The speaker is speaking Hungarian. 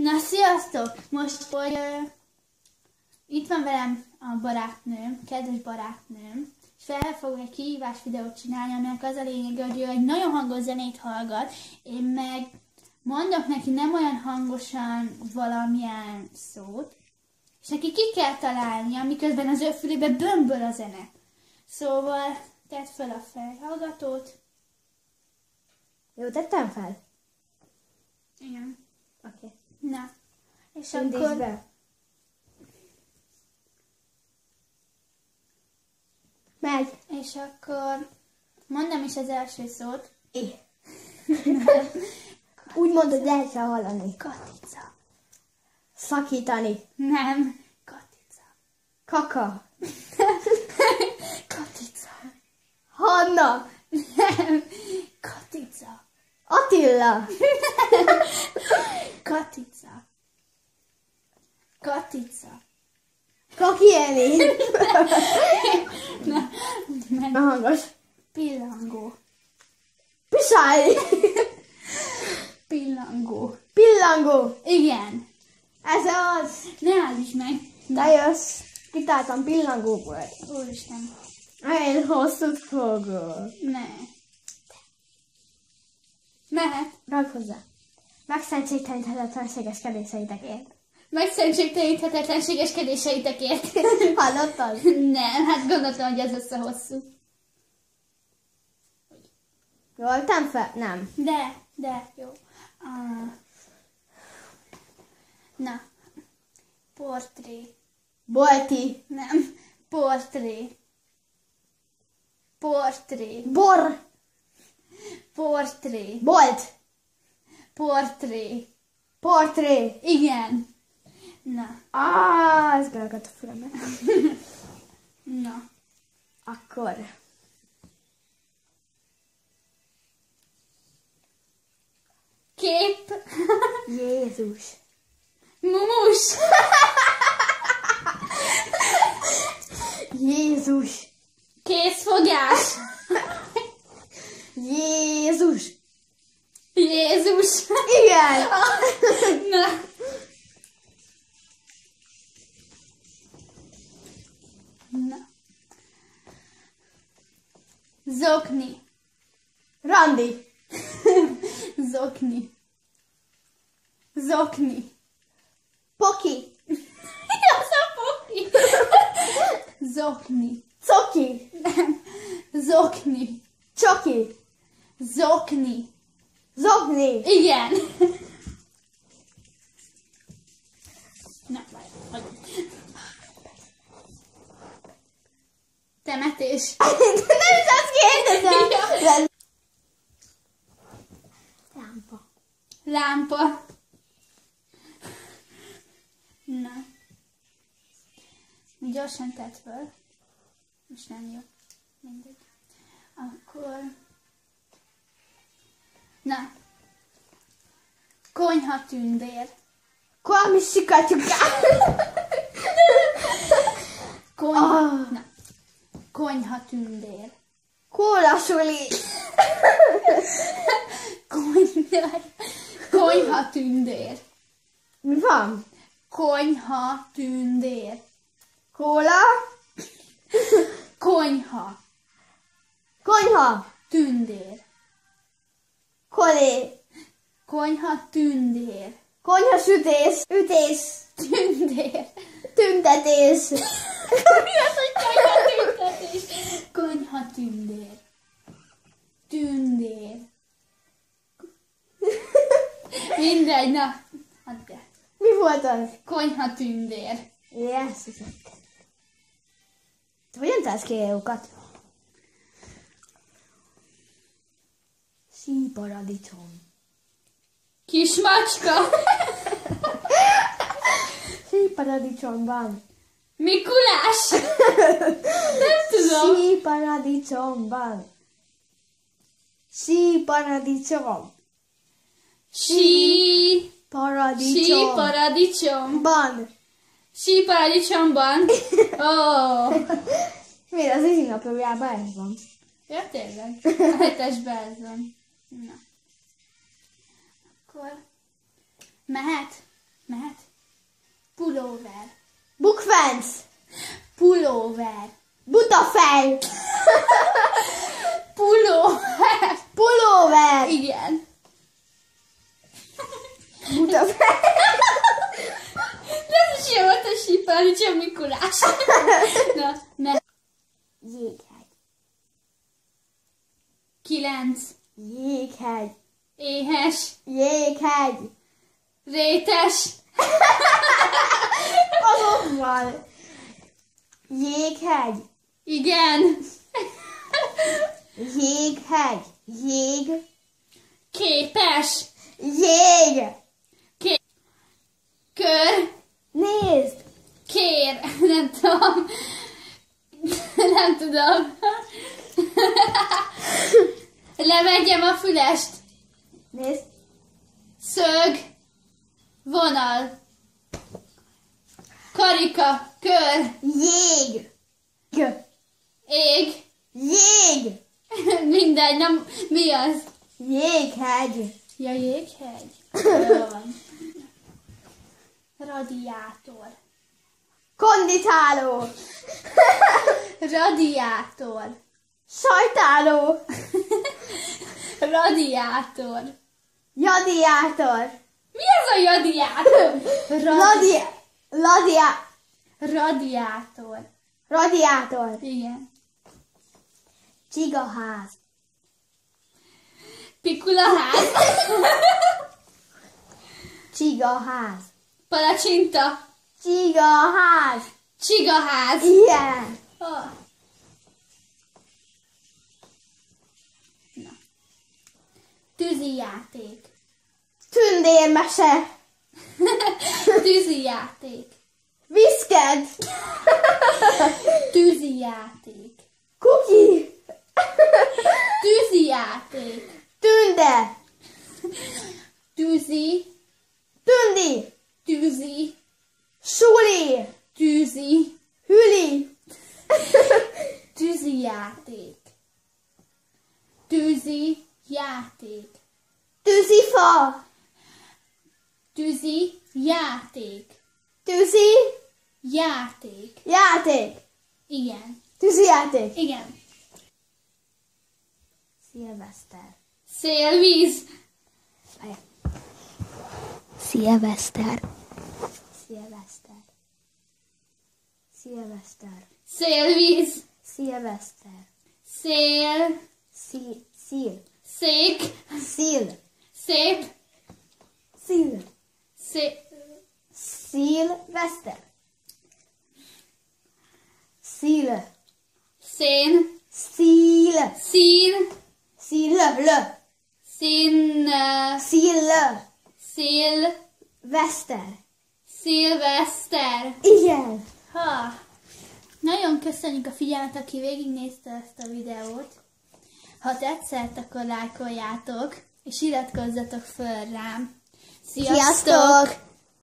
Na, sziasztok! Most, hogy itt van velem a barátnőm, kedves barátnőm, és fel fogok egy kihívás videót csinálni, aminek az a lényege, hogy ő egy nagyon hangos zenét hallgat, én meg mondok neki nem olyan hangosan valamilyen szót, és neki ki kell találnia, miközben az ő fülébe bömböl a zene. Szóval tedd fel a fejhallgatót. Jó, tettem fel? Igen. Oké. Okay. Na, és Indítsd akkor... be. Megy. És akkor mondom is az első szót. Úgy mondod, hogy lehet kell hallani. Katica. Szakítani. Nem. Katica. Kaka. Katica. Hanna. Nem. Katica. Attila. Katica. Katica. Kakieni. Nem. Hangos. Pillangó. Pisály. Pillangó. Pillangó. Igen. Ez az. Ne állíts meg. De jössz. Kitáltam pillangóból. Úristen. Én hosszút fogok. Ne. Mehet. Rakd hozzá. Megszentségteleníthetetlenségeskedéseitekért. Megszentségteleníthetetlenségeskedéseitekért. Hallottad? Nem, hát gondoltam, hogy ez lesz a hosszú. Jól tem fel? Nem. De, jó. Na. Portré. Bolti. Nem. Portré. Portré. Bor. Portré. Bolt. Portré. Portré. Igen. Na. Ez belagadt a fülembe. Na. Akkor. Kép. Jézus. Mumus. Jézus. Készfogás. Jézus. Jézus. Igen. Na. Na. Zokni. Randi. Zokni. Zokni. Poki. Az a poki. Zokni. Coki. Nem. Zokni. Csoki. Zokni. Zogni. Igen. Na, várj. Temetés. Nem is azt kérdezem. Ja. Lámpa. Lámpa. Na. Gyorsan tedd föl. Most nem jó. Mindegy. Akkor... Na. Konyha tündér. Valami sikatjukál. Konyha... Na. Konyha tündér. Kólasuli. Konyha tündér. Mi van? Konyha tündér. Kóla. Konyha Konyha. tündér. Kolé. Konyha tündér. Konyha sütés. Ütés. Tündér. Tüntetés. Mi az, hogy konyha tüntetés? Konyha tündér. Tündér. Mindegy, na. Add el. Mi volt az? Konyha tündér. Yes. Te hogyan tesz ki jókat? Síparadicsom. Kis macska. Síparadicsomban. Mikulás. Nem tudom. Síparadicsomban. Síparadicsom. Paradicsom. Paradicsomban. Paradicsomban. Ó. Miért az izinaprójában ez van? Ja, tényleg. A 7-esben ez van. Na. Akkor mehet? Mehet? Pulóver. Bukfenc. Pulóver. Butafej. Pulóver. Pulóver. Igen. Butafej. Ez is jó volt a sípelni, csak Mikulás. Na, mehet. Jéghegy. 9. Jéghegy. Éhes. Jéghegy. Rétes. Azok van. Jéghegy. Igen. Jéghegy. Jég. Képes. Jég. Kör. Nézd. Kér. Nem tudom. Nem tudom. Levegyem a fülest. Nézd. Szög. Vonal. Karika. Kör. Jég. Ég. Jég. Mindegy, nem. Mi az? Jéghegy. Ja, jéghegy. Jó van. Radiátor. Konditáló. Radiátor. Sajtáló. Radiátor. Jadiátor. Mi az a jadiátor? Radiátor. Radiátor. Igen. Csigaház. Pikulaház. Csigaház. Palacsinta. Csigaház. Csigaház. Igen. Oh. Na. Tűzijáték. Tündérmese. Tűzijáték. Viszked. Tűzijáték. Kuki. Tűzijáték. Tünde. Tűzi. Tündi. Tűzi. Suli. Tűzi. Hüli. Tűzijáték. Tűzi. Játék. Tűzifa. Tűzi. Játék. Tűzi. Játék. Játék. Igen. Tűzi játék. Igen. Szilveszter. Szélvíz. Szilveszter. Szilveszter. Szilveszter. Szélvíz. Szilveszter. Szél. Szíl. Szék. Szíl. Szép. Szíl. Szép. Szilveszter. Szíl. Szén. Szíl. Szín. Szíl. Lö. Szín. Szíl. Szél. Veszter. Szilveszter. Igen. Ha. Nagyon köszönjük a figyelmet, aki végignézte ezt a videót. Ha tetszett, akkor lájkoljátok, és iratkozzatok föl rám. Sziasztok! Sziasztok!